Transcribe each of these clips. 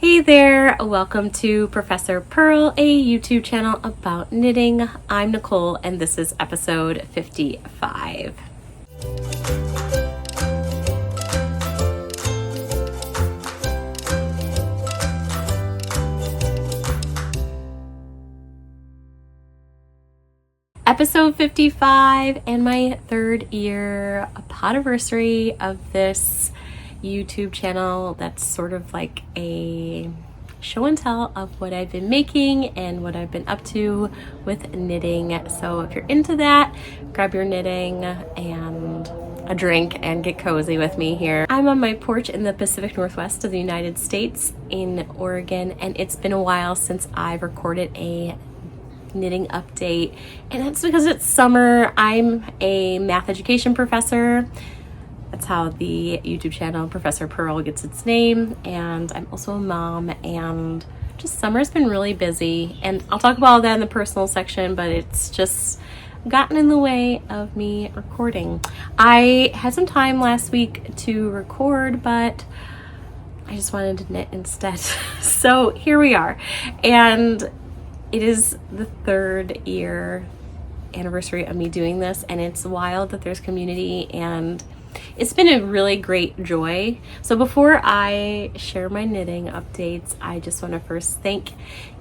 Hey there, welcome to Professor Purl, a YouTube channel about knitting. I'm Nicole and this is episode 55. Episode 55 and my third year podiversary of this YouTube channel that's sort of like a show and tell of what I've been making and what I've been up to with knitting. So if you're into that, grab your knitting and a drink and get cozy with me here. I'm on my porch in the Pacific Northwest of the United States in Oregon, and it's been a while since I've recorded a knitting update, and that's because it's summer. I'm a math education professor. That's how the YouTube channel Professor Purl gets its name, and I'm also a mom, and just summer's been really busy, and I'll talk about all that in the personal section, but it's just gotten in the way of me recording. I had some time last week to record, but I just wanted to knit instead. So here we are, and it is the third year anniversary of me doing this, and it's wild that there's community, and it's been a really great joy. So before I share my knitting updates, I just want to first thank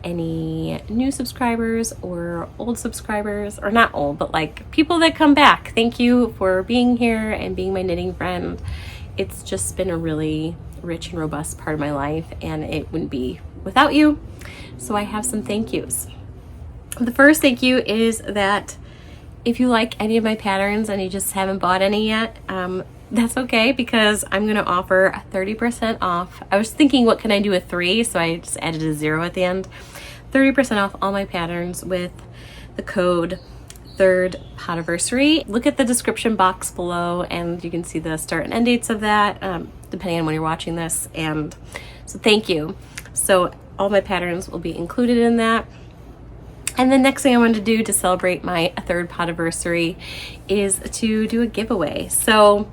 any new subscribers or old subscribers, or not old, but like people that come back. Thank you for being here and being my knitting friend. It's just been a really rich and robust part of my life, and it wouldn't be without you. So I have some thank yous. The first thank you is that if you like any of my patterns and you just haven't bought any yet, that's okay, because I'm going to offer 30% off. I was thinking, what can I do with 3? So I just added a 0 at the end. 30% off all my patterns with the code third podiversary. Look at the description box below and you can see the start and end dates of that, depending on when you're watching this. And so thank you. So all my patterns will be included in that. And the next thing I wanted to do to celebrate my third podiversary is to do a giveaway. So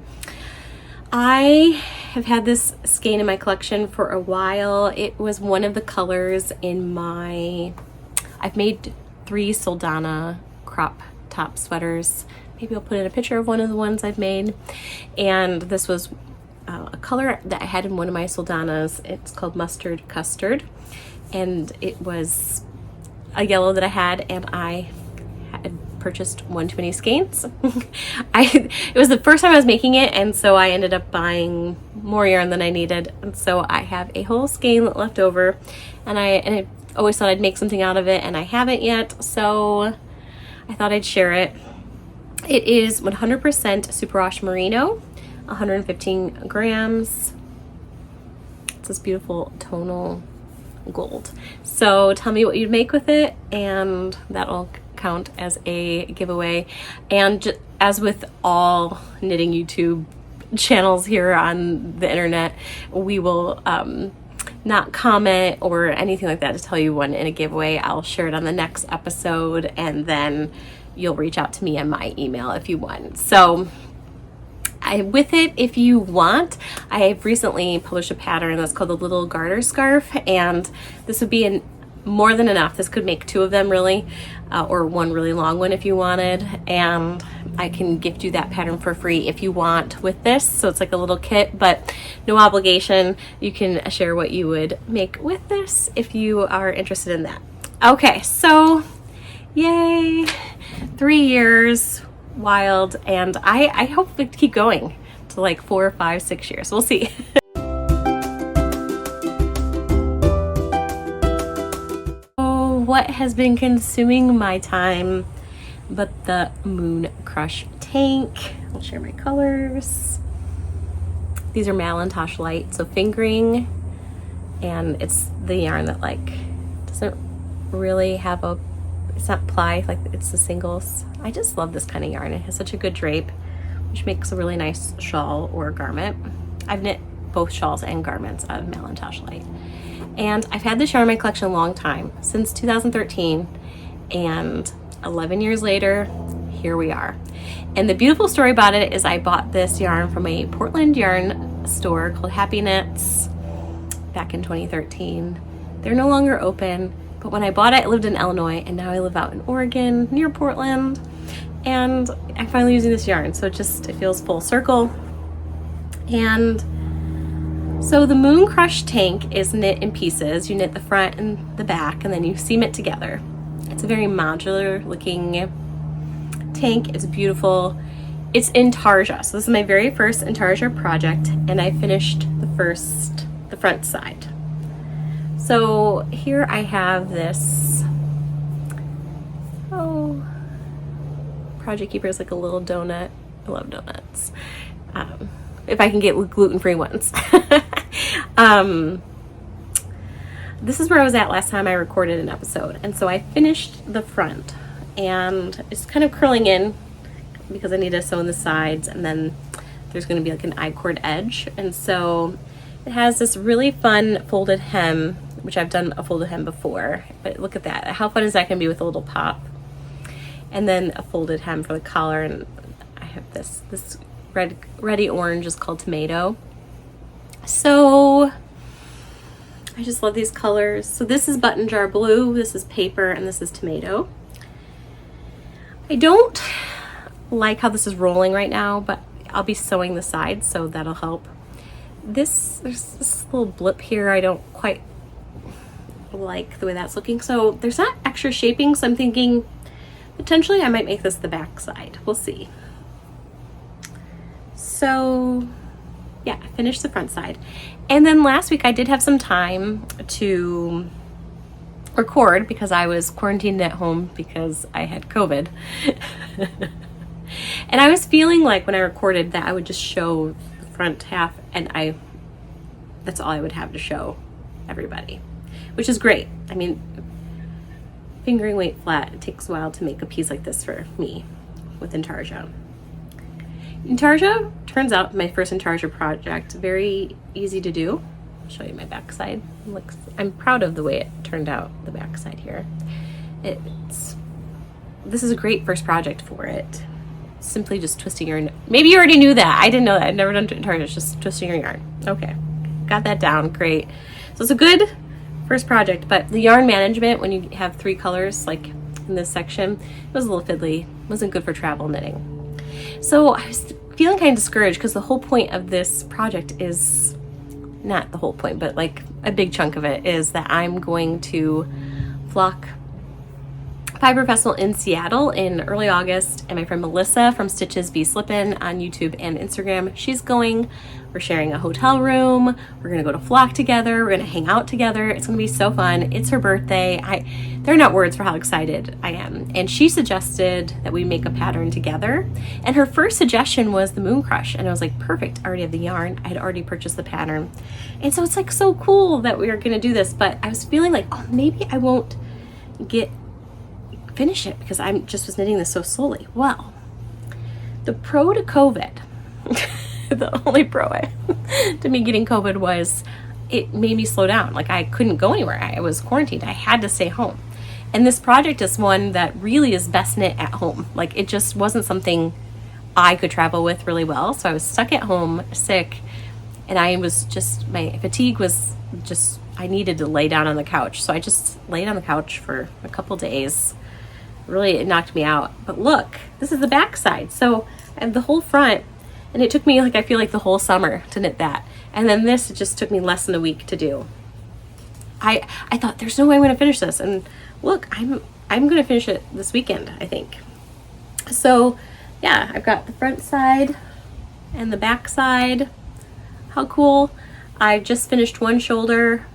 I have had this skein in my collection for a while. It was one of the colors in my, I've made 3 Celaena crop top sweaters. Maybe I'll put in a picture of one of the ones I've made. And this was a color that I had in one of my Celaenas. It's called Mustard Custard. And it was a yellow that I had, and I had purchased one too many skeins. It was the first time I was making it, and so I ended up buying more yarn than I needed, and so I have a whole skein left over, and I always thought I'd make something out of it, and I haven't yet, so I thought I'd share it. It is 100% superwash merino, 115 grams. It's this beautiful tonal gold. So tell me what you'd make with it, and that'll count as a giveaway. And as with all knitting YouTube channels here on the internet, we will not comment or anything like that to tell you when in a giveaway. I'll share it on the next episode, and then you'll reach out to me on my email if you want. So with it, if you want, I have recently published a pattern that's called the Little Garter Scarf, and this would be more than enough. This could make 2 of them really, or one really long one if you wanted, and I can gift you that pattern for free if you want with this. So it's like a little kit, but no obligation. You can share what you would make with this if you are interested in that. Okay, so yay, 3 years. Wild, and I hope to keep going to like 4, 5, 6 years. We'll see. Oh, what has been consuming my time but the Mooncrush tank? I'll share my colors. These are Madelintosh light, so fingering, and it's the yarn that like doesn't really have a, it's not ply, like it's the singles. I just love this kind of yarn. It has such a good drape, which makes a really nice shawl or garment. I've knit both shawls and garments out of Madelintosh light. And I've had this yarn in my collection a long time, since 2013, and 11 years later, here we are. And the beautiful story about it is I bought this yarn from a Portland yarn store called Happy Knits back in 2013. They're no longer open, but when I bought it, I lived in Illinois, and now I live out in Oregon, near Portland, and I'm finally using this yarn, so it feels full circle. And so the Mooncrush tank is knit in pieces. You knit the front and the back, and then you seam it together. It's a very modular looking tank. It's beautiful. It's intarsia. So this is my very first intarsia project, and I finished the front side. So here I have this, Project Keeper is like a little donut. I love donuts. If I can get gluten-free ones. This is where I was at last time I recorded an episode. And so I finished the front, and it's kind of curling in because I need to sew in the sides, and then there's going to be like an I-cord edge. And so it has this really fun folded hem, which I've done a folded hem before, but look at that. How fun is that going to be with a little pop? And then a folded hem for the collar, and I have this reddy orange is called Tomato. So I just love these colors. So this is Button Jar Blue, this is Paper, and this is Tomato. I don't like how this is rolling right now, but I'll be sewing the sides, so that'll help. There's this little blip here. I don't quite like the way that's looking. So there's not extra shaping, so I'm thinking potentially I might make this the back side. We'll see. So yeah, I finished the front side. And then last week I did have some time to record because I was quarantined at home because I had COVID. And I was feeling like when I recorded that I would just show the front half, and that's all I would have to show everybody, which is great. I mean, fingering weight flat, it takes a while to make a piece like this for me with intarsia. Intarsia turns out my first intarsia project, very easy to do. I'll show you my backside. I'm proud of the way it turned out, the backside here. This is a great first project for it. Simply just twisting your yarn. Maybe you already knew that. I didn't know that. I'd never done intarsia, it's just twisting your yarn. Okay, got that down, great. So it's a good first project, but the yarn management, when you have 3 colors, like in this section, it was a little fiddly. It wasn't good for travel knitting. So I was feeling kind of discouraged because the whole point of this project is, not the whole point, but like a big chunk of it is that I'm going to Flock Fiber Festival in Seattle in early August, and my friend Melissa from Stitches Be Slippin' on YouTube and Instagram, she's going. We're sharing a hotel room. We're gonna go to Flock together. We're gonna hang out together. It's gonna be so fun. It's her birthday. There are not words for how excited I am. And she suggested that we make a pattern together. And her first suggestion was the Mooncrush. And I was like, perfect, I already have the yarn. I had already purchased the pattern. And so it's like so cool that we are gonna do this, but I was feeling like, oh, maybe I won't finish it because I just was knitting this so slowly. Well, the pro to COVID, the only pro to me getting COVID was it made me slow down. Like I couldn't go anywhere. I was quarantined. I had to stay home. And this project is one that really is best knit at home. Like it just wasn't something I could travel with really well. So I was stuck at home, sick, and I was just, my fatigue was just, I needed to lay down on the couch. So I just laid on the couch for a couple days. Really, it knocked me out. But look, this is the back side. So I have the whole front, and it took me like, I feel like the whole summer to knit that. And then this, it just took me less than a week to do. I thought there's no way I'm going to finish this. And look, I'm going to finish it this weekend, I think. So yeah, I've got the front side and the back side. How cool. I just finished one shoulder.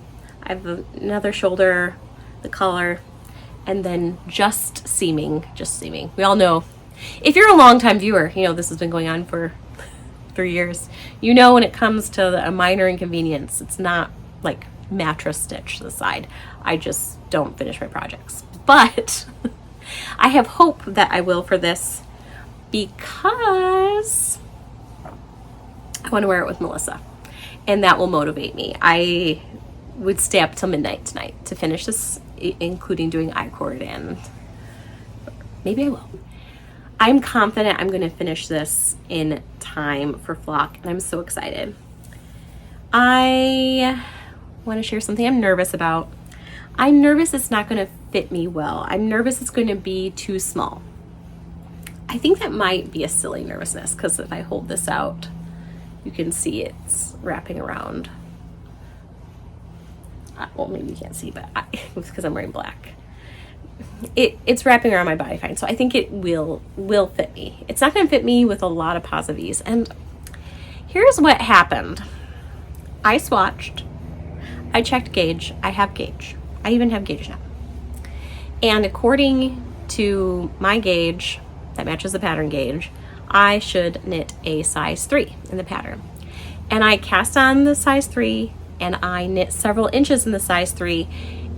I have another shoulder, the collar, and then just seaming. We all know, if you're a longtime viewer, you know this has been going on for 3 years. You know when it comes to a minor inconvenience, it's not like mattress stitch to the side. I just don't finish my projects. But I have hope that I will for this because I want to wear it with Melissa. And that will motivate me. I would stay up till midnight tonight to finish this, including doing I-cord, and maybe I will. I'm confident I'm going to finish this in time for Flock, and I'm so excited. I want to share something I'm nervous about. I'm nervous it's not going to fit me well. I'm nervous it's going to be too small. I think that might be a silly nervousness because if I hold this out, you can see it's wrapping around. Well, maybe you can't see, but it's because I'm wearing black. It's wrapping around my body fine, so I think it will fit me. It's not going to fit me with a lot of positives. And here's what happened. I swatched. I checked gauge. I have gauge. I even have gauge now. And according to my gauge that matches the pattern gauge, I should knit a size 3 in the pattern. And I cast on the size 3 and I knit several inches in the size 3,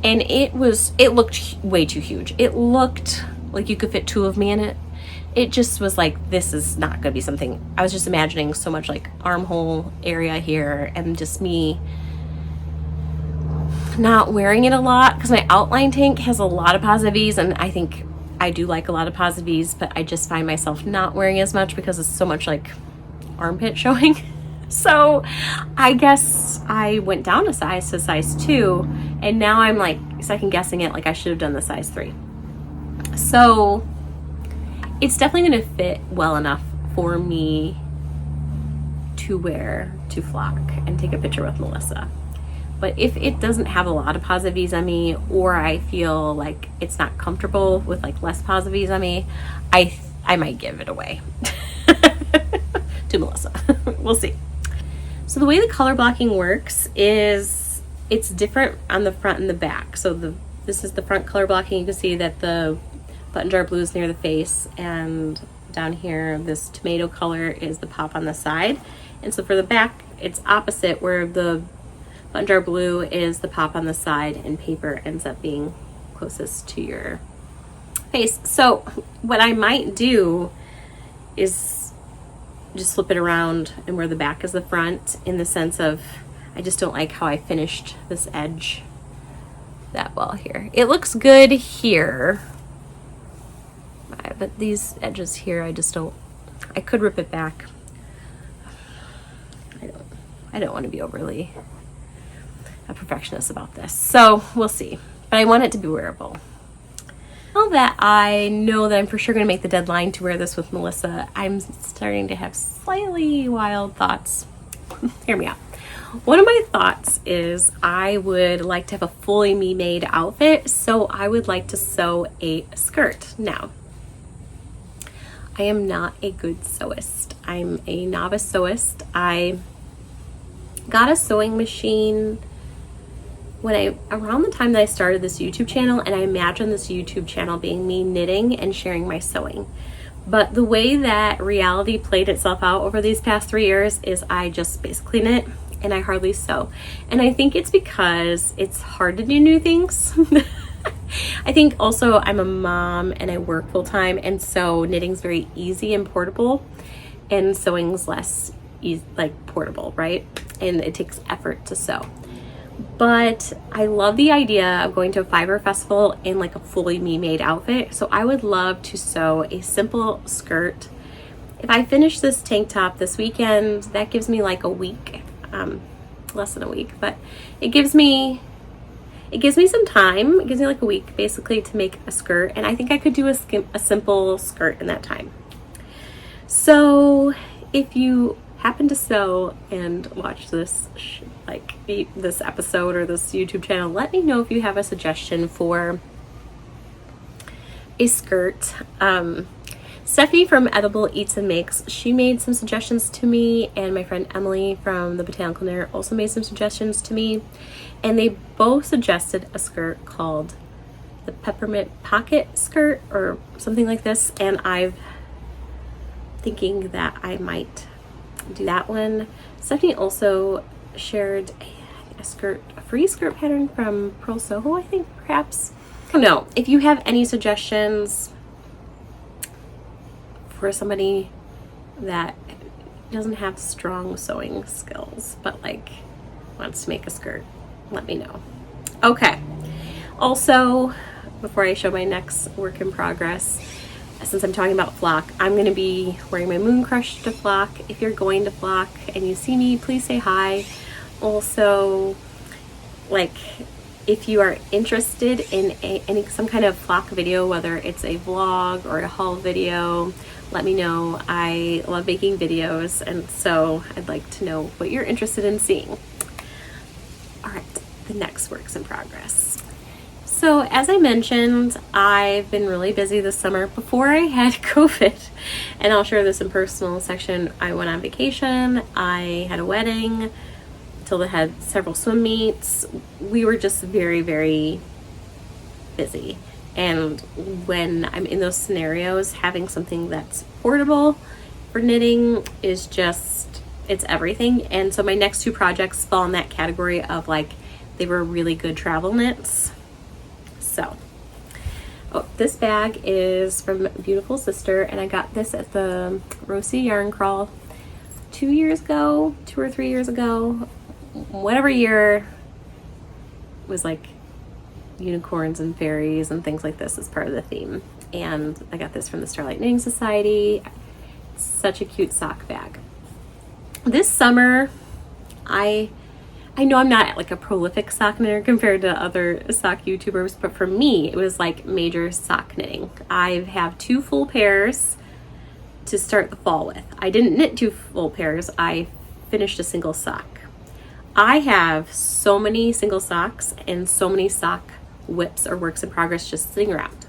and it looked way too huge. It looked like you could fit 2 of me in it. It just was like, this is not gonna be something. I was just imagining so much like armhole area here and just me not wearing it a lot because my outline tank has a lot of positives, and I think I do like a lot of positives, but I just find myself not wearing as much because it's so much like armpit showing. So I guess I went down a size to size 2, and now I'm like second guessing it, like I should have done the size 3. So it's definitely going to fit well enough for me to wear to flock and take a picture with Melissa. But if it doesn't have a lot of positives on me, or I feel like it's not comfortable with like less positives on me, I might give it away to Melissa. We'll see. So the way the color blocking works is it's different on the front and the back. So this is the front color blocking. You can see that the button jar blue is near the face, and down here this tomato color is the pop on the side. And so for the back, it's opposite, where the button jar blue is the pop on the side and paper ends up being closest to your face. So what I might do is just flip it around and where the back is the front, in the sense of I just don't like how I finished this edge that well here. It looks good here, but these edges here, I just don't, I could rip it back. I don't want to be overly a perfectionist about this, so we'll see. But I want it to be wearable. Now that I know that I'm for sure going to make the deadline to wear this with Melissa, I'm starting to have slightly wild thoughts. Hear me out. One of my thoughts is I would like to have a fully me-made outfit, so I would like to sew a skirt. Now, I am not a good sewist. I'm a novice sewist. I got a sewing machine around the time that I started this YouTube channel, and I imagined this YouTube channel being me knitting and sharing my sewing. But the way that reality played itself out over these past 3 years is I just basically knit and I hardly sew. And I think it's because it's hard to do new things. I think also I'm a mom and I work full time, and so knitting's very easy and portable, and sewing's less easy, like portable, right? And it takes effort to sew. But I love the idea of going to a fiber festival in like a fully me-made outfit. So I would love to sew a simple skirt. If I finish this tank top this weekend, that gives me like a week, less than a week, but it gives me some time. It gives me like a week basically to make a skirt, and I think I could do a simple skirt in that time. So if you happen to sew and watch this this episode or this YouTube channel, let me know if you have a suggestion for a skirt. Stephanie from Edible Eats and Makes, she made some suggestions to me, and my friend Emily from the Botanical Knitter also made some suggestions to me, and they both suggested a skirt called the Peppermint Pocket Skirt or something like this, and I'm thinking that I might do that one. Stephanie also shared a free skirt pattern from Purl Soho, I think, perhaps. I don't know. If you have any suggestions for somebody that doesn't have strong sewing skills but like wants to make a skirt, let me know. Okay. Also, before I show my next work in progress, since I'm talking about flock, I'm going to be wearing my Mooncrush to flock. If you're going to flock and you see me, please say hi. Also, like, if you are interested in some kind of flock video, whether it's a vlog or a haul video, let me know. I love making videos, and so I'd like to know what you're interested in seeing. All right, the next works in progress. So as I mentioned, I've been really busy this summer. Before I had COVID, and I'll share this in personal section, I went on vacation, I had a wedding, Tilda had several swim meets. We were just very, very busy. And when I'm in those scenarios, having something that's portable for knitting is just, it's everything. And so my next two projects fall in that category of like, they were really good travel knits. So, oh, this bag is from Beautiful Sister, and I got this at the Rosie Yarn Crawl 2 years ago, 2 or 3 years ago, whatever year, was like unicorns and fairies and things like this as part of the theme. And I got this from the Starlight Knitting Society. It's such a cute sock bag. This summer, I know I'm not like a prolific sock knitter compared to other sock YouTubers, but for me, it was like major sock knitting. I have 2 full pairs to start the fall with. I didn't knit 2 full pairs. I finished a single sock. I have so many single socks and so many sock whips or works in progress just sitting around.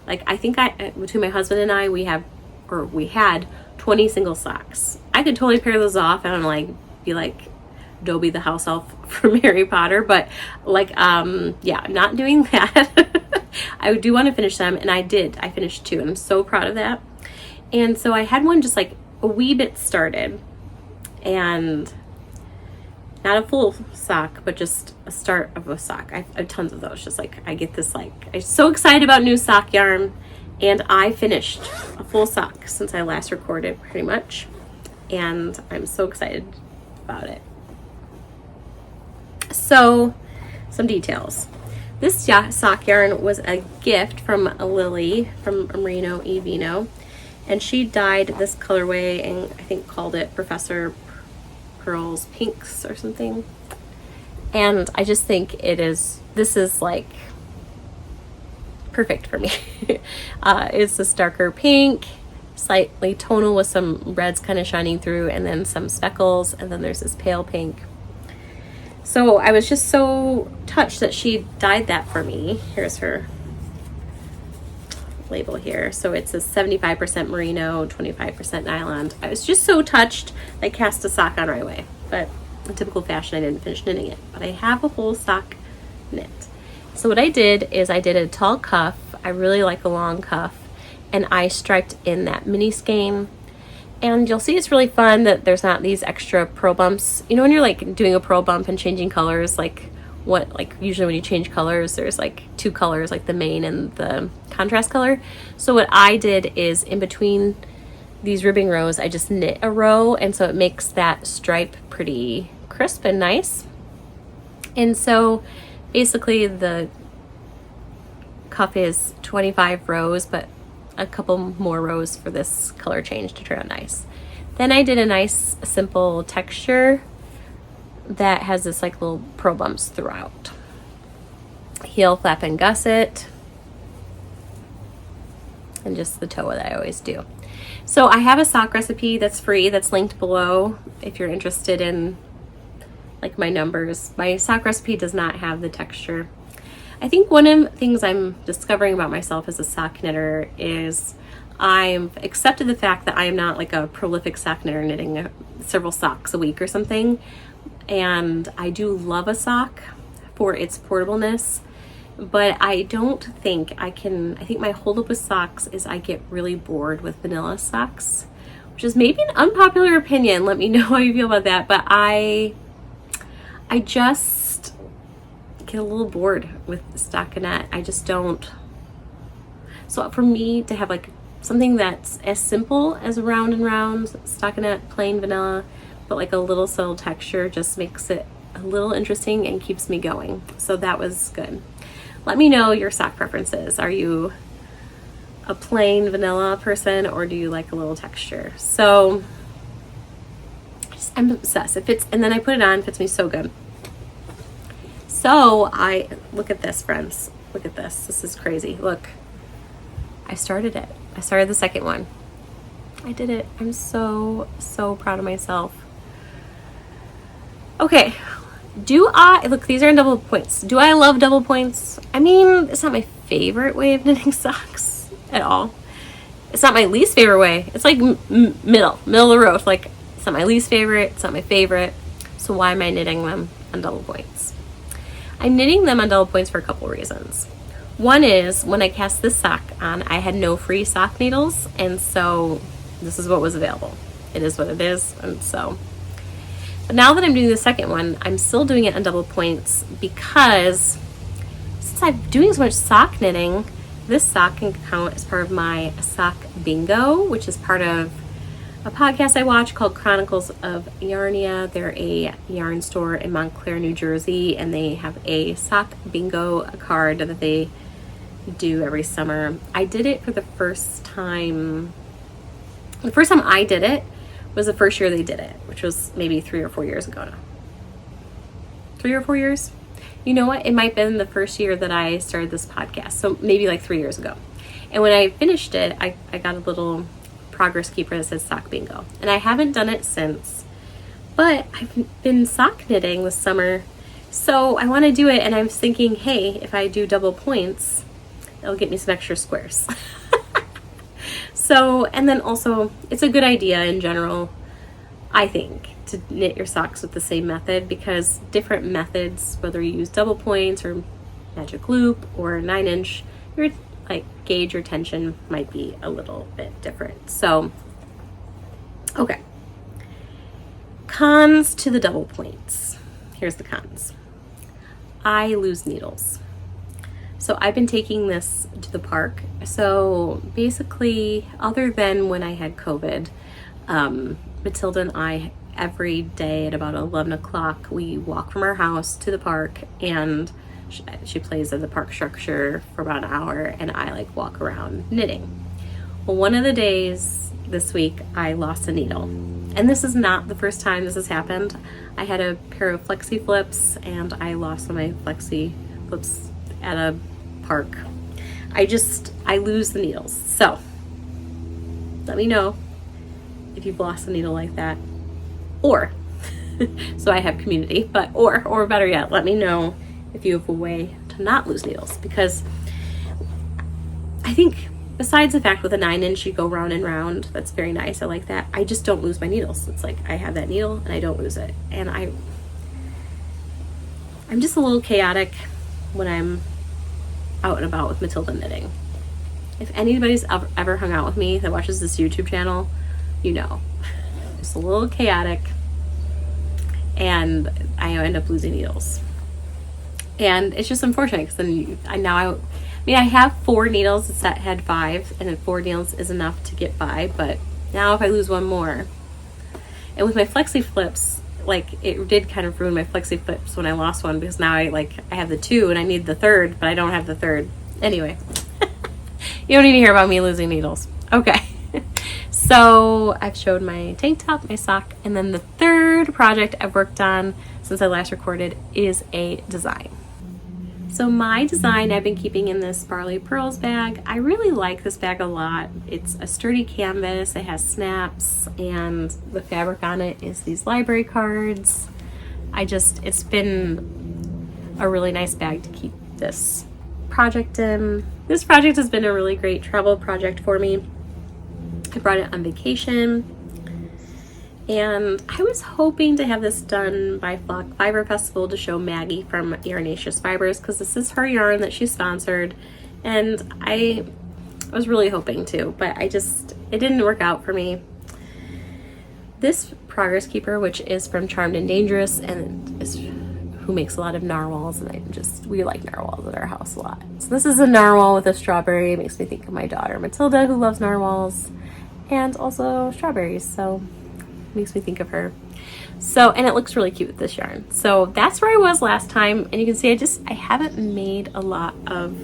Like, I think between my husband and I, we had 20 single socks. I could totally pair those off and like be like Dobby the house elf from Harry Potter, but like, yeah, not doing that. I do want to finish them, and I did. I finished 2, and I'm so proud of that. And so I had one just like a wee bit started, and not a full sock, but just a start of a sock. I have tons of those. Just like, I get this, like, I'm so excited about new sock yarn, and I finished a full sock since I last recorded, pretty much, and I'm so excited about it. So, some details. This sock yarn was a gift from Lily from Merino Vino, and she dyed this colorway and I think called it Professor Purl's Pinks or something. And I just think this is like perfect for me. It's this darker pink, slightly tonal with some reds kind of shining through, and then some speckles, and then there's this pale pink. So I was just so touched that she dyed that for me. Here's her label here. So it's a 75% merino, 25% nylon. I was just so touched. I cast a sock on right away, but in typical fashion, I didn't finish knitting it. But I have a whole sock knit. So what I did is I did a tall cuff. I really like a long cuff, and I striped in that mini skein. And you'll see it's really fun that there's not these extra purl bumps. You know, when you're like doing a purl bump and changing colors, like usually when you change colors, there's like 2 colors, like the main and the contrast color. So what I did is in between these ribbing rows, I just knit a row, and so it makes that stripe pretty crisp and nice. And so basically the cuff is 25 rows, but a couple more rows for this color change to turn out nice. Then I did a nice simple texture that has this like little purl bumps throughout. Heel, flap, and gusset, and just the toe that I always do. So I have a sock recipe that's free, that's linked below if you're interested in like my numbers. My sock recipe does not have the texture. I think one of the things I'm discovering about myself as a sock knitter is I've accepted the fact that I am not like a prolific sock knitter knitting several socks a week or something. And I do love a sock for its portableness, but I don't think I think my holdup with socks is I get really bored with vanilla socks, which is maybe an unpopular opinion. Let me know how you feel about that. But I just get a little bored with stockinette. I just don't. So for me to have like something that's as simple as a round and round stockinette, plain vanilla, but like a little subtle texture just makes it a little interesting and keeps me going. So that was good. Let me know your sock preferences. Are you a plain vanilla person, or do you like a little texture? So I'm obsessed. It fits, and then I put it on, it fits me so good. So look at this, friends. Look at this. This is crazy. Look, I started it. I started the second one. I did it. I'm so proud of myself. Okay. Look, these are in double points. Do I love double points? I mean, it's not my favorite way of knitting socks at all. It's not my least favorite way. It's like middle of the road. Like, it's not my least favorite. It's not my favorite. So why am I knitting them on double points? I'm knitting them on double points for a couple reasons. One is, when I cast this sock on, I had no free sock needles, and so this is what was available. It is what it is, and so. But now that I'm doing the second one, I'm still doing it on double points because since I'm doing so much sock knitting, this sock can count as part of my sock bingo, which is part of a podcast I watch called Chronicles of Yarnia. They're a yarn store in Montclair, New Jersey, and they have a sock bingo card that they do every summer. I did it for the first time. The first time I did it was the first year they did it, which was maybe 3 or 4 years ago now. 3 or 4 years? You know what? It might have been the first year that I started this podcast, so maybe like 3 years ago. And when I finished it, I got a little progress keeper that says sock bingo. And I haven't done it since. But I've been sock knitting this summer, so I want to do it, and I was thinking, hey, if I do double points, it'll get me some extra squares. So, and then also, it's a good idea in general, I think, to knit your socks with the same method, because different methods, whether you use double points or magic loop or 9-inch, your gauge or tension might be a little bit different. So, okay. Cons to the double points. Here's the cons. I lose needles. So I've been taking this to the park. So basically, other than when I had COVID, Matilda and I, every day at about 11 o'clock, we walk from our house to the park, and she plays at the park structure for about an hour, and I walk around knitting. Well, one of the days this week, I lost a needle. And this is not the first time this has happened. I had a pair of flexi flips, and I lost one of my flexi flips at a park. I lose the needles. So let me know if you've lost a needle like that, or so I have community, but or better yet, let me know if you have a way to not lose needles, because I think besides the fact with a 9-inch you go round and round, that's very nice, I like that, I just don't lose my needles. It's like I have that needle and I don't lose it, and I'm just a little chaotic when I'm out and about with Matilda knitting. If anybody's ever hung out with me that watches this YouTube channel, you know, just a little chaotic, and I end up losing needles. And it's just unfortunate, because then I have 4 needles. The set had 5, and then 4 needles is enough to get by. But now if I lose one more, and with my flexi flips, it did kind of ruin my flexi flips when I lost one, because now I have the 2 and I need the 3rd, but I don't have the 3rd. Anyway, you don't need to hear about me losing needles. Okay. So I've showed my tank top, my sock, and then the 3rd project I've worked on since I last recorded is a design. So my design I've been keeping in this Barley Pearls bag. I really like this bag a lot. It's a sturdy canvas, it has snaps, and the fabric on it is these library cards. It's been a really nice bag to keep this project in. This project has been a really great travel project for me. I brought it on vacation, and I was hoping to have this done by Flock Fiber Festival to show Maggie from Yarnaceous Fibers, because this is her yarn that she sponsored, and I was really hoping to, but it didn't work out for me. This progress keeper, which is from Charmed and Dangerous, and is who makes a lot of narwhals, and we like narwhals at our house a lot. So this is a narwhal with a strawberry. It makes me think of my daughter Matilda, who loves narwhals and also strawberries, so it makes me think of her. So, and it looks really cute with this yarn. So that's where I was last time, and you can see I haven't made a lot of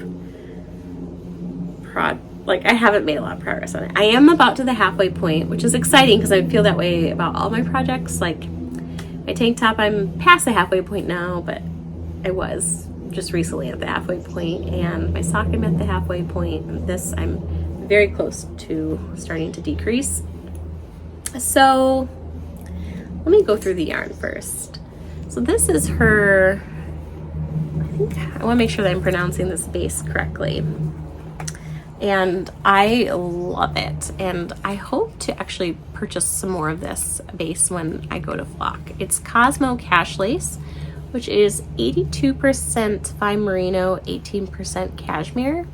progress on it. I am about to the halfway point, which is exciting, because I feel that way about all my projects. Like my tank top, I'm past the halfway point now, but I was just recently at the halfway point, and my sock I'm at the halfway point, and this I'm very close to starting to decrease. So let me go through the yarn first. So this is her, I want to make sure that I'm pronouncing this base correctly. And I love it. And I hope to actually purchase some more of this base when I go to Flock. It's Cosmo Cash Lace, which is 82% fine merino, 18% cashmere.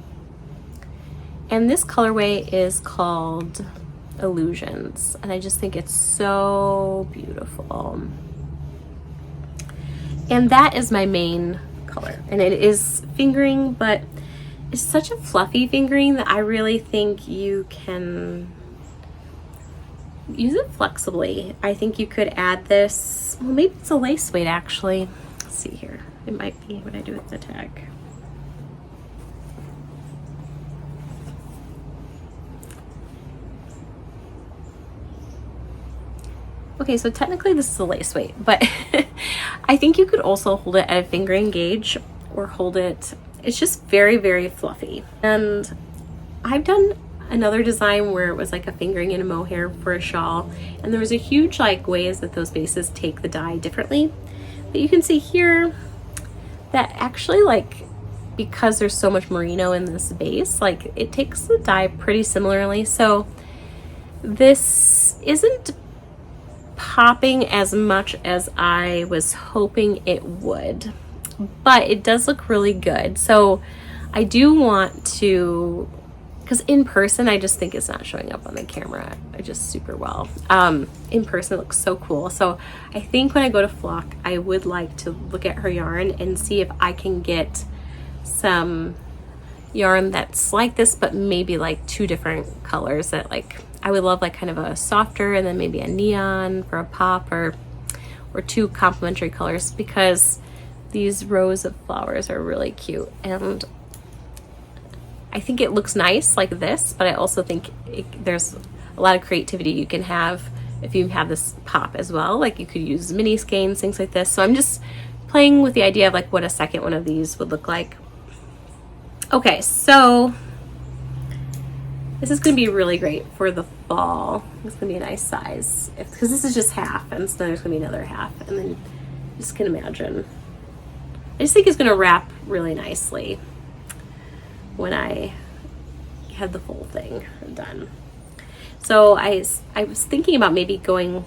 And this colorway is called Illusions. And I just think it's so beautiful. And that is my main color. And it is fingering, but it's such a fluffy fingering that I really think you can use it flexibly. I think you could add this, well, maybe it's a lace weight actually. Let's see here. It might be what I do with the tag. Okay, so technically this is a lace weight, but I think you could also hold it at a fingering gauge or hold it, it's just very, very fluffy. And I've done another design where it was like a fingering and a mohair for a shawl, and there was a huge like ways that those bases take the dye differently. But you can see here that actually, like, because there's so much merino in this base, like it takes the dye pretty similarly. So this isn't popping as much as I was hoping it would, but it does look really good. So I do want to, because in person I just think it's not showing up on the camera just super well. In person it looks so cool. So I think when I go to Flock, I would like to look at her yarn and see if I can get some yarn that's like this, but maybe like two different colors that, like, I would love like kind of a softer and then maybe a neon for a pop, or two complementary colors, because these rows of flowers are really cute. And I think it looks nice like this, but I also think there's a lot of creativity you can have if you have this pop as well. Like you could use mini skeins, things like this. So I'm just playing with the idea of like what a second one of these would look like. Okay, so this is going to be really great for the fall. It's going to be a nice size, because this is just half, and so there's going to be another half, and then you just can imagine. I just think it's going to wrap really nicely when I have the full thing done. So I was thinking about maybe going,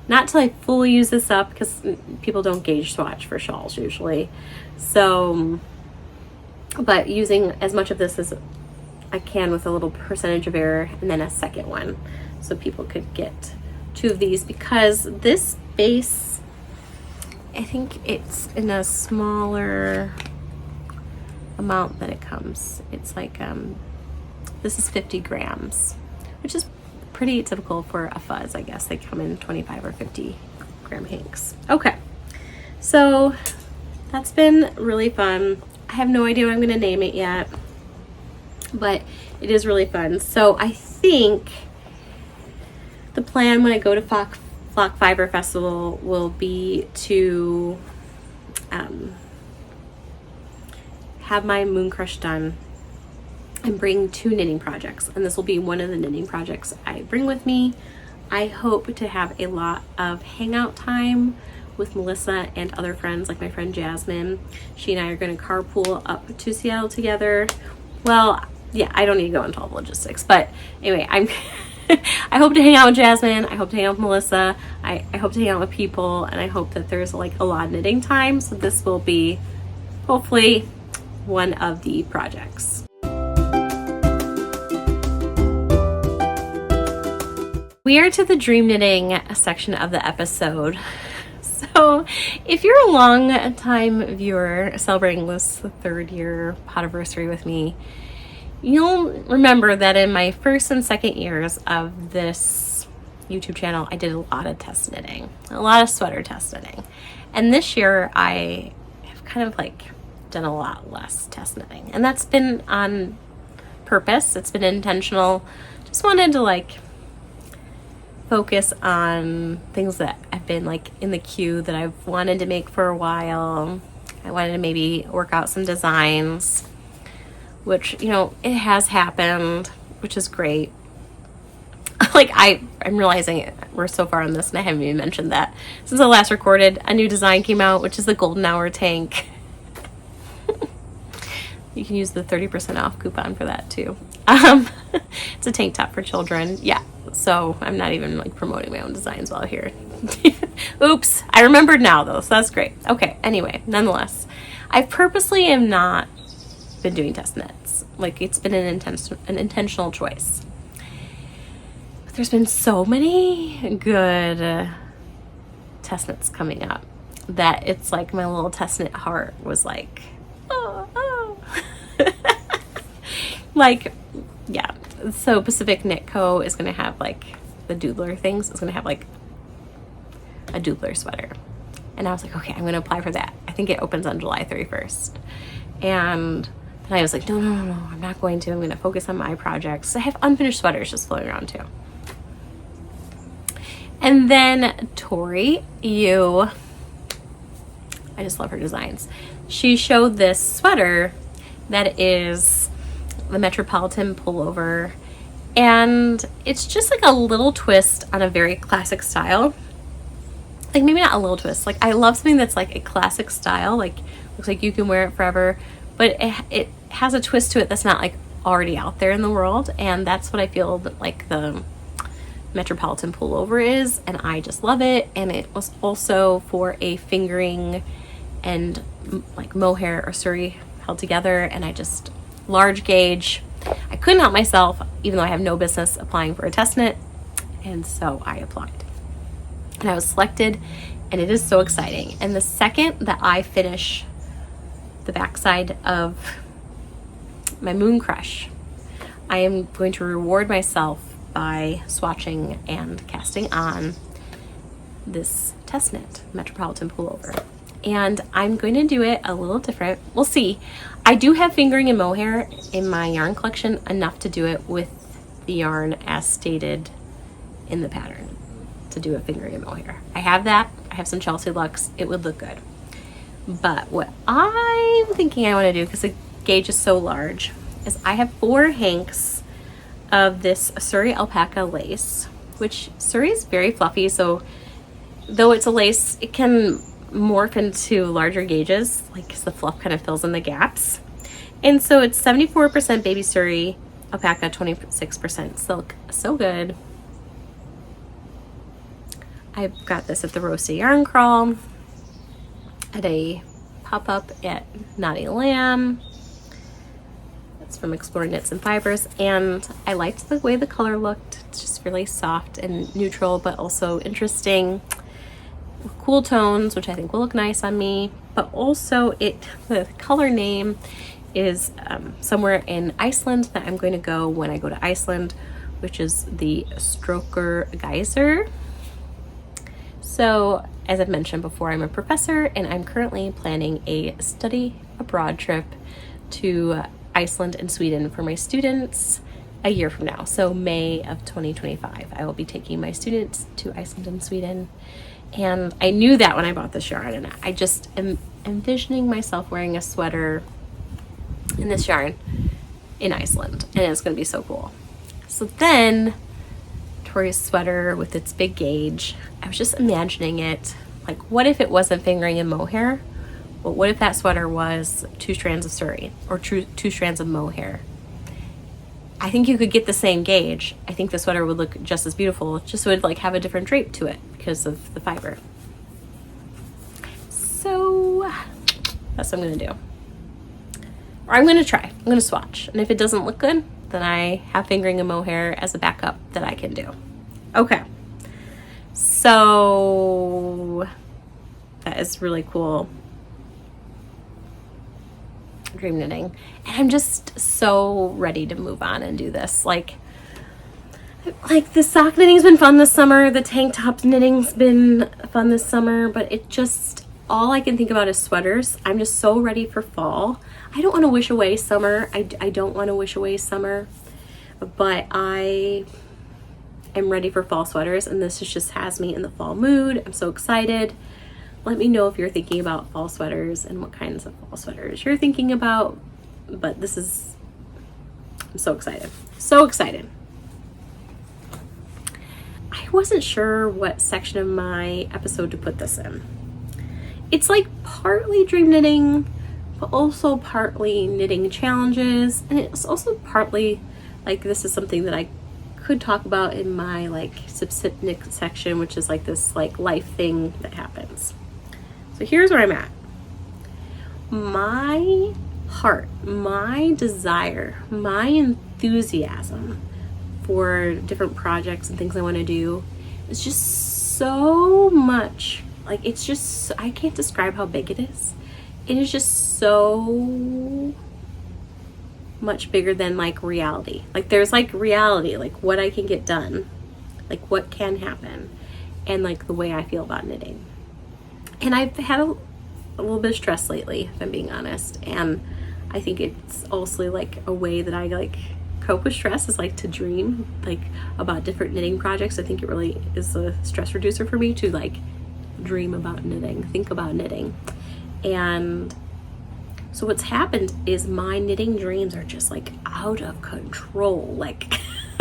not till I fully use this up, because people don't gauge swatch for shawls usually. So, but using as much of this as I can with a little percentage of error, and then a second one, so people could get two of these, because this base, I think it's in a smaller amount that it comes. It's like, this is 50 grams, which is pretty typical for a fuzz, I guess. They come in 25 or 50 gram hanks. Okay, so that's been really fun. I have no idea what I'm gonna name it yet, but it is really fun. So I think the plan when I go to Flock Fiber Festival will be to have my Mooncrush done and bring 2 knitting projects, and this will be one of the knitting projects I bring with me. I hope to have a lot of hangout time with Melissa and other friends, like my friend Jasmine. She and I are going to carpool up to Seattle together. Well, yeah, I don't need to go into all the logistics, but anyway, I hope to hang out with Jasmine. I hope to hang out with Melissa. I hope to hang out with people, and I hope that there's like a lot of knitting time. So this will be hopefully one of the projects. We are to the dream knitting section of the episode. So if you're a long time viewer celebrating this 3rd year Podiversary with me, you'll remember that in my 1st and 2nd years of this YouTube channel, I did a lot of test knitting, a lot of sweater test knitting. And this year I have kind of like done a lot less test knitting, and that's been on purpose. It's been intentional. Just wanted to like focus on things that have been like in the queue that I've wanted to make for a while. I wanted to maybe work out some designs, which, you know, it has happened, which is great. Like, I'm realizing we're so far on this and I haven't even mentioned that since I last recorded, a new design came out, which is the golden hour tank. You can use the 30% off coupon for that too. It's a tank top for children. Yeah, so I'm not even like promoting my own designs while here. Oops, I remembered now though, so that's great. Okay, anyway, nonetheless, I purposely am not been doing test knits. Like, it's been an intentional choice. But there's been so many good test knits coming up that it's like my little test knit heart was like, oh. Like, yeah. So Pacific Knit Co. is going to have like the doodler things. It's going to have like a doodler sweater. And I was like, okay, I'm going to apply for that. I think it opens on July 31st. And then I was like, no, I'm not going to. I'm going to focus on my projects. I have unfinished sweaters just floating around too. And then Tori Yu, I just love her designs. She showed this sweater that is the Metropolitan pullover, and it's just like a little twist on a very classic style. Like, maybe not a little twist. Like, I love something that's like a classic style, like looks like you can wear it forever, but it has a twist to it that's not like already out there in the world, and that's what I feel that like the Metropolitan pullover is, and I just love it. And it was also for a fingering and like mohair or suri held together, and I just large gauge. I couldn't help myself, even though I have no business applying for a test knit, and so I applied and I was selected, and it is so exciting. And the second that I finish the backside of my Mooncrush, I am going to reward myself by swatching and casting on this test knit Metropolitan pullover. And I'm going to do it a little different. We'll see. I do have fingering and mohair in my yarn collection, enough to do it with the yarn as stated in the pattern, to do a fingering and mohair. I have that. I have some Chelsea Luxe. It would look good. But what I'm thinking I want to do, because the gauge is so large, is I have 4 hanks of this Suri alpaca lace, which Suri is very fluffy, so though it's a lace, it can morph into larger gauges, like, 'cause the fluff kind of fills in the gaps. And so it's 74% baby Suri alpaca, 26% silk. So good. I've got this at the Roasted Yarn Crawl, at a pop-up at Naughty Lamb. It's from Explore Knits and Fibers, and I liked the way the color looked. It's just really soft and neutral, but also interesting. Cool tones, which I think will look nice on me. But also, the color name is somewhere in Iceland that I'm going to go when I go to Iceland, which is the Stroker Geyser. So, as I've mentioned before, I'm a professor, and I'm currently planning a study abroad trip to Iceland and Sweden for my students a year from now. So May of 2025, I will be taking my students to Iceland and Sweden. And I knew that when I bought this yarn, and I just am envisioning myself wearing a sweater in this yarn in Iceland, and it's going to be so cool. So then Tori's sweater with its big gauge, I was just imagining it, like, what if it wasn't fingering and mohair? But what if that sweater was 2 strands of suri or 2 strands of mohair? I think you could get the same gauge. I think the sweater would look just as beautiful, just would like have a different drape to it because of the fiber. So that's what I'm gonna do. Or I'm gonna try. I'm gonna swatch. And if it doesn't look good, then I have fingering and mohair as a backup that I can do. Okay. So that is really cool. Dream knitting, and I'm just so ready to move on and do this. Like the sock knitting's been fun this summer, the tank top knitting's been fun this summer, but it just, all I can think about is sweaters. I'm just so ready for fall. I don't want to wish away summer. I don't want to wish away summer, but I am ready for fall sweaters, and this just has me in the fall mood. I'm so excited. let me know if you're thinking about fall sweaters and what kinds of fall sweaters you're thinking about. But this is, I'm so excited. So excited. I wasn't sure what section of my episode to put this in. It's like partly dream knitting, but also partly knitting challenges. And it's also partly like this is something that I could talk about in my like subscript section, which is like this like life thing that happens. So here's where I'm at. My heart, my desire, my enthusiasm for different projects and things I want to do is just so much. Like it's just, I can't describe how big it is. It is just so much bigger than like reality. Like there's like reality, like what I can get done, like what can happen, and like the way I feel about knitting. And I've had a little bit of stress lately, if I'm being honest. And I think it's also like a way that I like cope with stress is like to dream like about different knitting projects. I think it really is a stress reducer for me to like dream about knitting, think about knitting. And so what's happened is my knitting dreams are just like out of control, like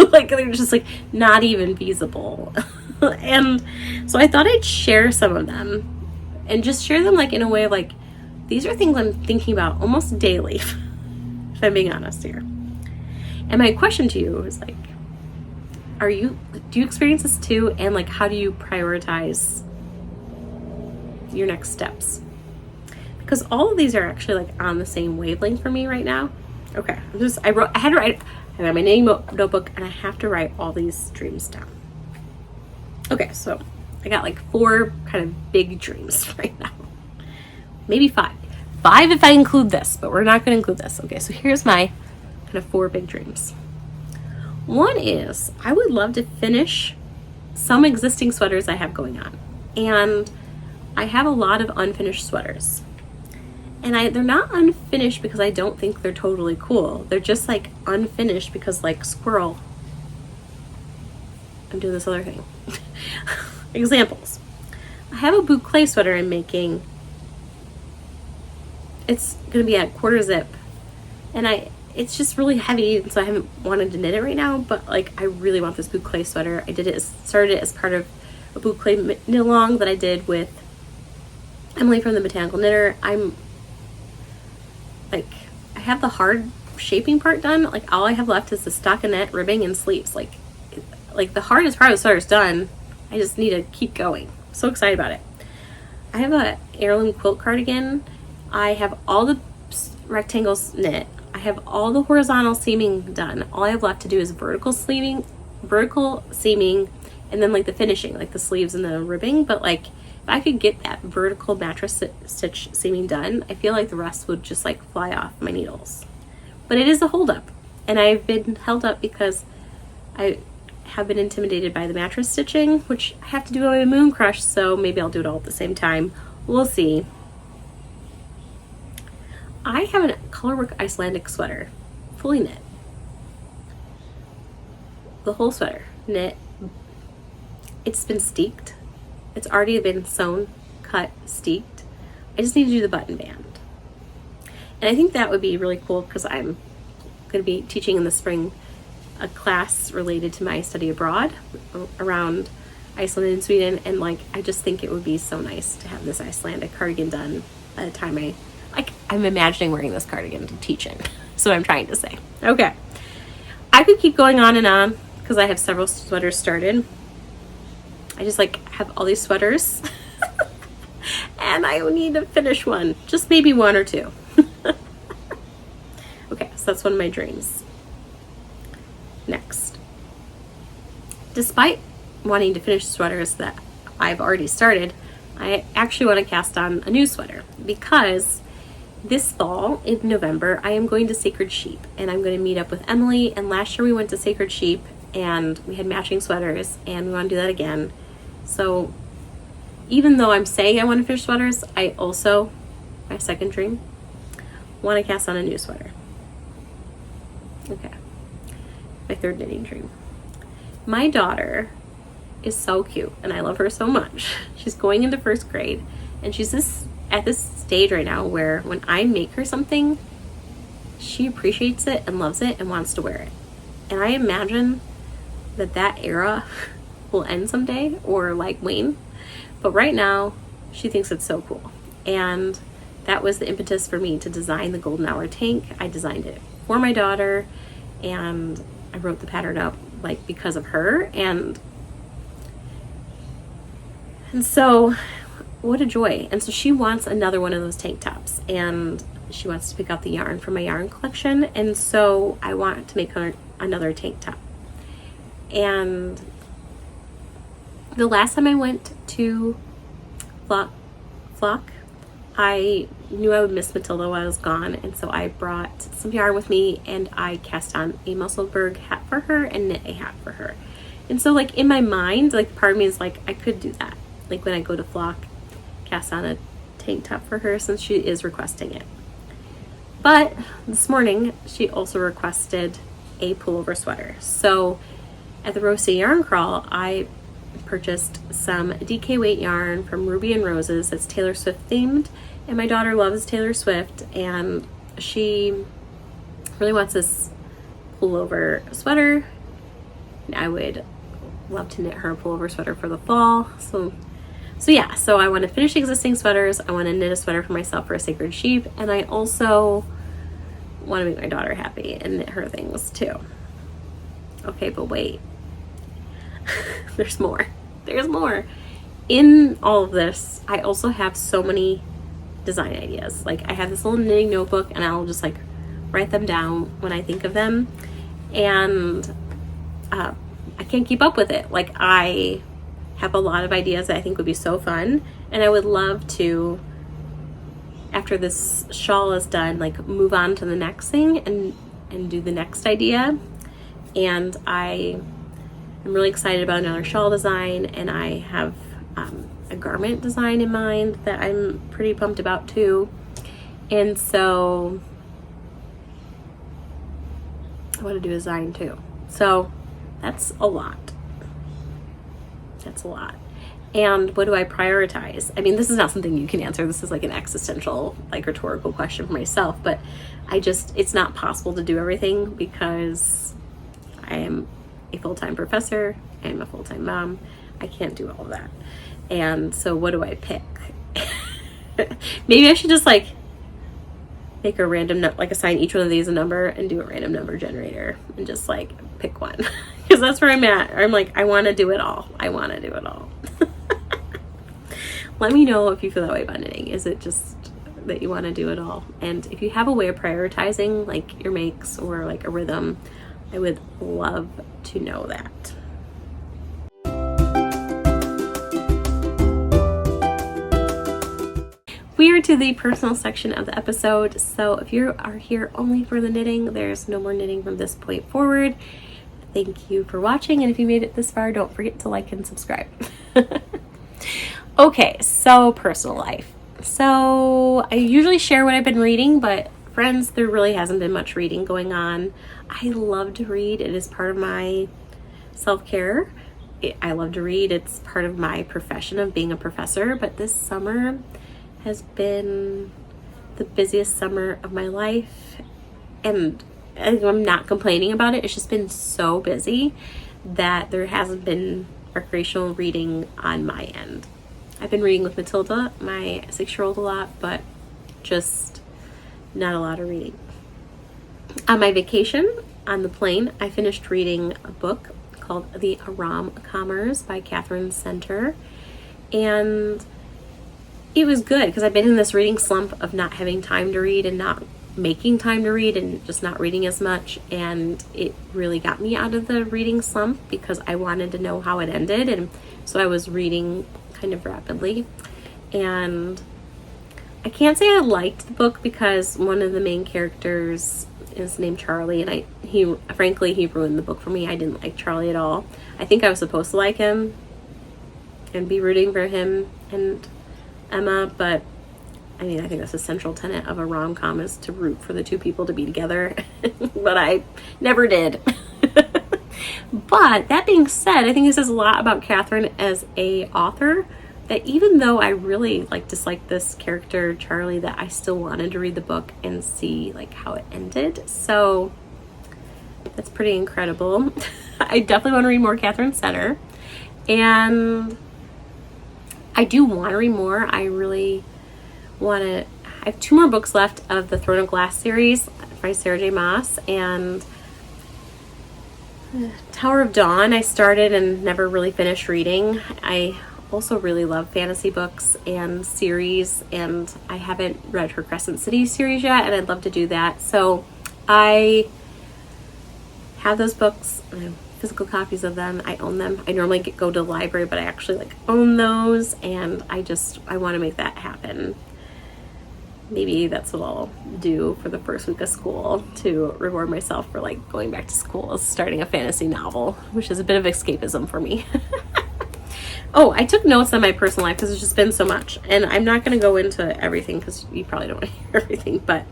like they're just like not even feasible. And so I thought I'd share some of them and just share them like in a way of like these are things I'm thinking about almost daily, if I'm being honest here. And my question to you is like, do you experience this too? And like, how do you prioritize your next steps? Because all of these are actually like on the same wavelength for me right now. Okay, I had my knitting notebook and I have to write all these dreams down. Okay, so I got like 4 kind of big dreams right now. Maybe 5. 5 if I include this, but we're not going to include this. Okay, so here's my kind of 4 big dreams. One is I would love to finish some existing sweaters I have going on. And I have a lot of unfinished sweaters. And they're not unfinished because I don't think they're totally cool. They're just like unfinished because like squirrel. I'm doing this other thing. Examples. I have a boucle sweater I'm making. It's going to be at quarter zip. And it's just really heavy, and so I haven't wanted to knit it right now, but like I really want this boucle sweater. Started it as part of a boucle knit along that I did with Emily from the Botanical Knitter. I have the hard shaping part done. Like all I have left is the stockinette, ribbing, and sleeves. Like the hardest part of the sweater is done. I just need to keep going. I'm so excited about it. I have a heirloom quilt cardigan. I have all the rectangles knit. I have all the horizontal seaming done. All I have left to do is vertical seaming, and then like the finishing, like the sleeves and the ribbing. But like if I could get that vertical mattress stitch seaming done, I feel like the rest would just like fly off my needles. But it is a holdup, and I've been held up because I have been intimidated by the mattress stitching, which I have to do on my Mooncrush, so maybe I'll do it all at the same time. We'll see. I have a colorwork Icelandic sweater, fully knit. The whole sweater, knit. It's been steeked. It's already been sewn, cut, steeked. I just need to do the button band. And I think that would be really cool because I'm going to be teaching in the spring a class related to my study abroad around Iceland and Sweden. And like, I just think it would be so nice to have this Icelandic cardigan done at a time I'm imagining wearing this cardigan to teach in. So I'm trying to say. Okay. I could keep going on and on because I have several sweaters started. I just like have all these sweaters and I need to finish one, just maybe 1 or 2. Okay, so that's one of my dreams. Next. Despite wanting to finish sweaters that I've already started, I actually want to cast on a new sweater because this fall in November, I am going to Sacred Sheep and I'm going to meet up with Emily. And last year we went to Sacred Sheep and we had matching sweaters and we want to do that again. So even though I'm saying I want to finish sweaters, I also, my second dream, want to cast on a new sweater. Okay. My third knitting dream. My daughter is so cute and I love her so much. She's going into 1st grade And she's at this stage right now where when I make her something, she appreciates it and loves it and wants to wear it. And I imagine that era will end someday, or like wane. But right now, she thinks it's so cool. And that was the impetus for me to design the golden hour tank. I designed it for my daughter, and I wrote the pattern up like because of her. And so what a joy. And so she wants another one of those tank tops, and she wants to pick out the yarn from my yarn collection. And so I want to make her another tank top. And the last time I went to Flock, I knew I would miss Matilda while I was gone, and so I brought some yarn with me, and I cast on a Musselburgh hat for her and knit a hat for her. And so like in my mind, like part of me is like, I could do that. Like when I go to Flock, cast on a tank top for her since she is requesting it. But this morning, she also requested a pullover sweater. So at the Rosa Yarn Crawl, I purchased some DK weight yarn from Ruby and Roses that's Taylor Swift themed, and my daughter loves Taylor Swift, and she really wants this pullover sweater, and I would love to knit her a pullover sweater for the fall. So I want to finish existing sweaters, I want to knit a sweater for myself for a sacred sheep, and I also want to make my daughter happy and knit her things too. Okay, but wait. There's more. In all of this, I also have so many design ideas. Like I have this little knitting notebook, and I'll just like write them down when I think of them, and I can't keep up with it. Like I have a lot of ideas that I think would be so fun, and I would love to, after this shawl is done, like move on to the next thing and do the next idea. And I'm really excited about another shawl design, and I have a garment design in mind that I'm pretty pumped about too. And so I want to do a design too. So that's a lot. And what do I prioritize? I mean, this is not something you can answer. This is like an existential, like rhetorical question for myself, but it's not possible to do everything because I am a full-time professor, I'm a full-time mom, I can't do all of that. And so what do I pick? Maybe I should just like make a random, like assign each one of these a number and do a random number generator and just like pick one. Because that's where I'm at. I'm like, I want to do it all. Let me know if you feel that way about knitting. Is it just that you want to do it all? And if you have a way of prioritizing like your makes or like a rhythm, I would love to know that. We are to the personal section of the episode, so if you are here only for the knitting, there's no more knitting from this point forward. Thank you for watching, and if you made it this far, don't forget to like and subscribe. Okay, so personal life. So I usually share what I've been reading, but friends, there really hasn't been much reading going on. I love to read. It is part of my self-care. I love to read. It's part of my profession of being a professor, but this summer has been the busiest summer of my life, and I'm not complaining about it. It's just been so busy that there hasn't been recreational reading on my end. I've been reading with Matilda, my 6-year-old, a lot, but just not a lot of reading. On my vacation on the plane, I finished reading a book called The Rom-Commers by Katherine Center, and it was good because I've been in this reading slump of not having time to read and not making time to read and just not reading as much, and it really got me out of the reading slump because I wanted to know how it ended, and so I was reading kind of rapidly. And I can't say I liked the book because one of the main characters is named Charlie, and he ruined the book for me. I didn't like Charlie at all. I think I was supposed to like him and be rooting for him and Emma, but I mean, I think that's a central tenet of a rom-com is to root for the two people to be together, but I never did. But that being said, I think it says a lot about Katherine as a author that even though I really like disliked this character, Charlie, that I still wanted to read the book and see like how it ended. So that's pretty incredible. I definitely want to read more Katherine Center. And I do want to read more. I really want to. I have 2 more books left of the Throne of Glass series by Sarah J. Maas, and Tower of Dawn I started and never really finished reading. I also really love fantasy books and series, and I haven't read her Crescent City series yet, and I'd love to do that. So I have those books. I have physical copies of them. I own them. I normally go to the library, but I actually like own those, and I want to make that happen. Maybe that's what I'll do for the first week of school to reward myself for like going back to school, is starting a fantasy novel, which is a bit of escapism for me. Oh, I took notes on my personal life because there's just been so much, and I'm not going to go into everything because you probably don't want to hear everything, but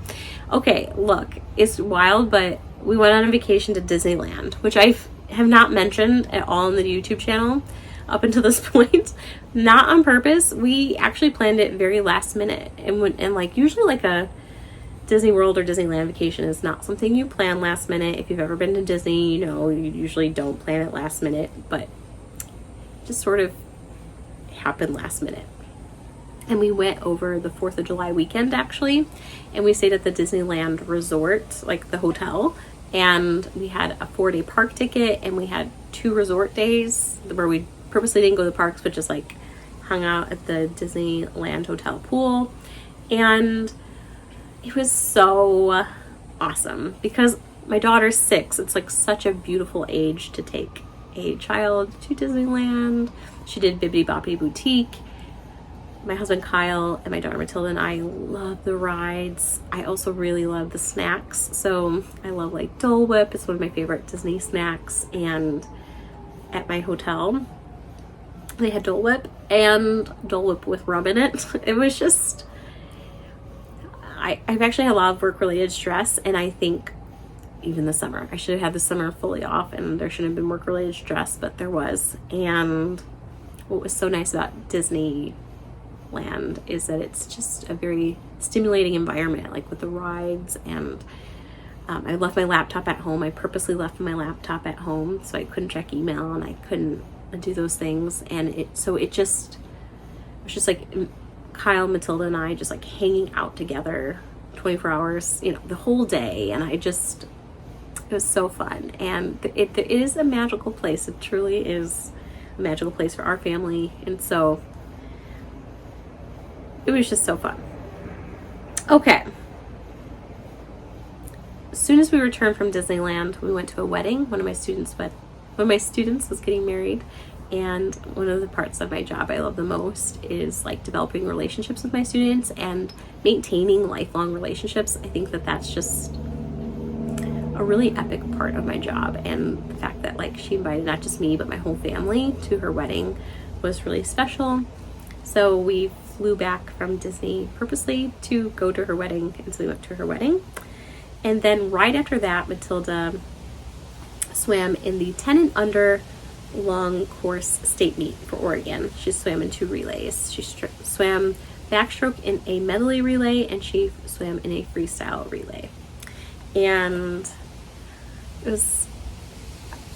okay, look, it's wild, but we went on a vacation to Disneyland, which I have not mentioned at all in the YouTube channel up until this point. Not on purpose. We actually planned it very last minute, and like usually like a Disney World or Disneyland vacation is not something you plan last minute. If you've ever been to Disney, you know you usually don't plan it last minute, but just sort of happened last minute. And we went over the 4th of July weekend actually, and we stayed at the Disneyland Resort, like the hotel, and we had a 4-day park ticket, and we had 2 resort days where we purposely didn't go to the parks but just like hung out at the Disneyland hotel pool. And it was so awesome because my daughter's 6. It's like such a beautiful age to take a child to Disneyland. She did Bibbidi Bobbidi Boutique. My husband Kyle and my daughter Matilda and I love the rides. I also really love the snacks. So I love like Dole Whip. It's one of my favorite Disney snacks. And at my hotel, they had Dole Whip and Dole Whip with rum in it. It was just, I've actually had a lot of work-related stress, and I think even the summer, I should have had the summer fully off, and there shouldn't have been work-related stress, but there was. And what was so nice about Disneyland is that it's just a very stimulating environment, like with the rides. And I left my laptop at home. I purposely left my laptop at home so I couldn't check email and I couldn't do those things. And it was just like Kyle, Matilda, and I just like hanging out together 24 hours, you know, the whole day. And it was so fun. And it is a magical place. It truly is a magical place for our family. And so it was just so fun. Okay. As soon as we returned from Disneyland, we went to a wedding. One of my students was getting married. And one of the parts of my job I love the most is like developing relationships with my students and maintaining lifelong relationships. I think that that's just a really epic part of my job. And the fact that like she invited not just me, but my whole family to her wedding was really special. So we flew back from Disney purposely to go to her wedding. And so we went to her wedding. And then right after that, Matilda swam in the 10 and under long course state meet for Oregon. She swam in 2 relays. She swam backstroke in a medley relay, and she swam in a freestyle relay. And it was,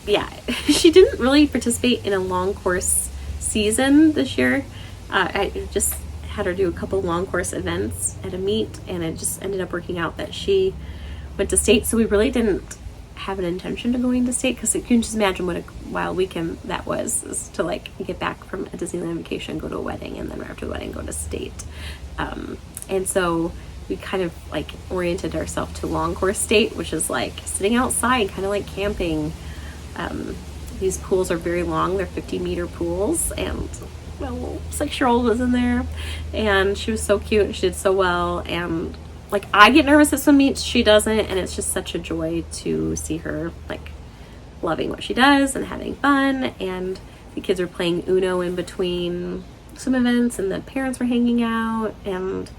yeah, she didn't really participate in a long course season this year. I just had her do a couple long course events at a meet, and it just ended up working out that she went to state. So we really didn't have an intention to going to state, because you can just imagine what a wild weekend that was, is to like get back from a Disneyland vacation, go to a wedding, and then right after the wedding go to state. And so we kind of like oriented ourselves to long course state, which is like sitting outside, kind of like camping. These pools are very long. They're 50-meter pools, and my little 6-year-old was in there, and she was so cute and she did so well. And like, I get nervous at swim meets, she doesn't, and it's just such a joy to see her like loving what she does and having fun. And the kids were playing Uno in between swim events, and the parents were hanging out, and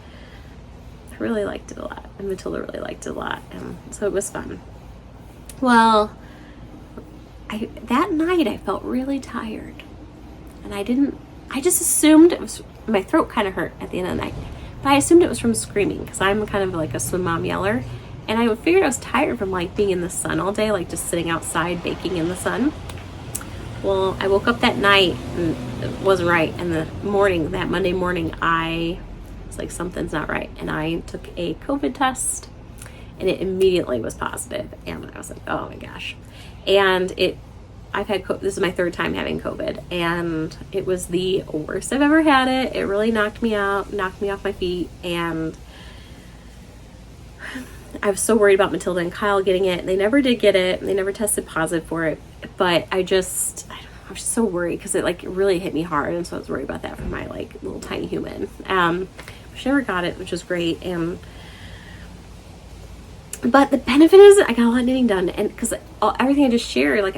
I really liked it a lot, and Matilda really liked it a lot, and so it was fun. Well, that night I felt really tired, and I I just assumed it was, my throat kind of hurt at the end of the night, but I assumed it was from screaming because I'm kind of like a swim mom yeller. And I figured I was tired from like being in the sun all day, like just sitting outside baking in the sun. Well, I woke up that night and it wasn't right. And the morning, that Monday morning, I was like, something's not right. And I took a COVID test and it immediately was positive. And I was like, oh my gosh. And I've had COVID, this is my third time having COVID, and it was the worst I've ever had it. It really knocked me out, knocked me off my feet, and I was so worried about Matilda and Kyle getting it. They never did get it. They never tested positive for it, but I was so worried because it like really hit me hard, and so I was worried about that for my like little tiny human. She never got it, which was great, but the benefit is I got a lot of knitting done, and because everything I just shared, like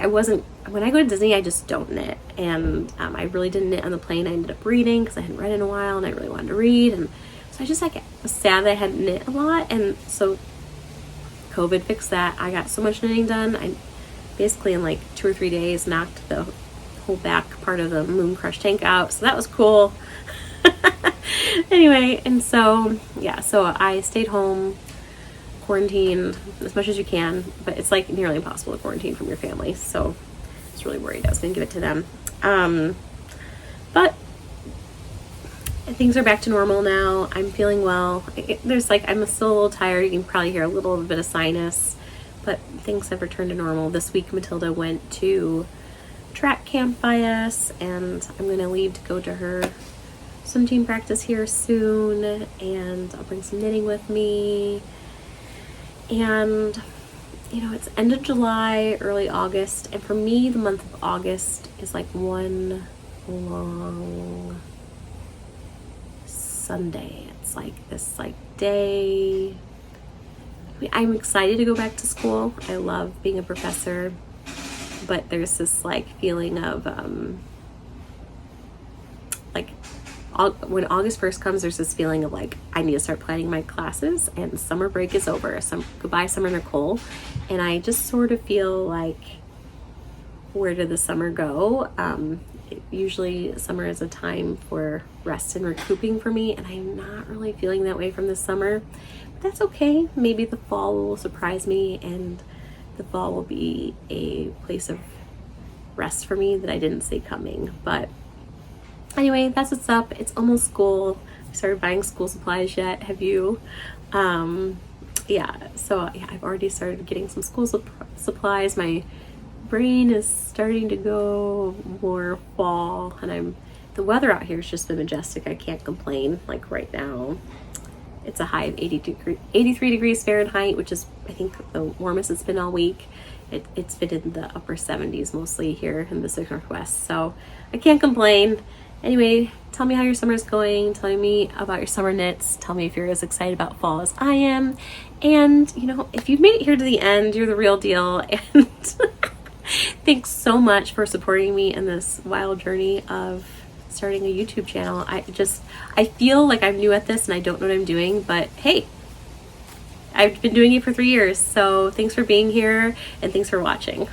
when I go to Disney, I just don't knit, and I really didn't knit on the plane. I ended up reading because I hadn't read in a while, and I really wanted to read, and so I just like was sad that I hadn't knit a lot, and so COVID fixed that. I got so much knitting done. I basically in like 2 or 3 days knocked the whole back part of the Mooncrush tank out, so that was cool. Anyway, and so yeah, so I stayed home, quarantined as much as you can, but it's like nearly impossible to quarantine from your family, so I was really worried I was gonna give it to them. But things are back to normal now. I'm feeling well. I'm still a little tired. You can probably hear a little bit of sinus, but things have returned to normal. This week Matilda went to track camp by us, and I'm gonna leave to go to her swim team practice here soon, and I'll bring some knitting with me. And it's end of July, early August, and for me the month of August is like one long Sunday. It's like this like day. I'm excited to go back to school. I love being a professor, but there's this like feeling of when August 1st comes, there's this feeling of like I need to start planning my classes, and summer break is over. Goodbye summer, Nicole. And I just sort of feel like, where did the summer go? Usually summer is a time for rest and recouping for me, and I'm not really feeling that way from this summer, but that's okay. Maybe the fall will surprise me, and the fall will be a place of rest for me that I didn't see coming. But anyway, that's what's up. It's almost school. I started buying school supplies yet. Have you? I've already started getting some school supplies. My brain is starting to go more fall, and the weather out here has just been majestic. I can't complain. Like right now, it's a high of 83 degrees Fahrenheit, which is I think the warmest it's been all week. It's been in the upper 70s mostly here in the Pacific Northwest, so I can't complain. Anyway, tell me how your summer's going. Tell me about your summer knits. Tell me if you're as excited about fall as I am. And, if you've made it here to the end, you're the real deal. And thanks so much for supporting me in this wild journey of starting a YouTube channel. I feel like I'm new at this and I don't know what I'm doing, but hey, I've been doing it for 3 years. So thanks for being here and thanks for watching.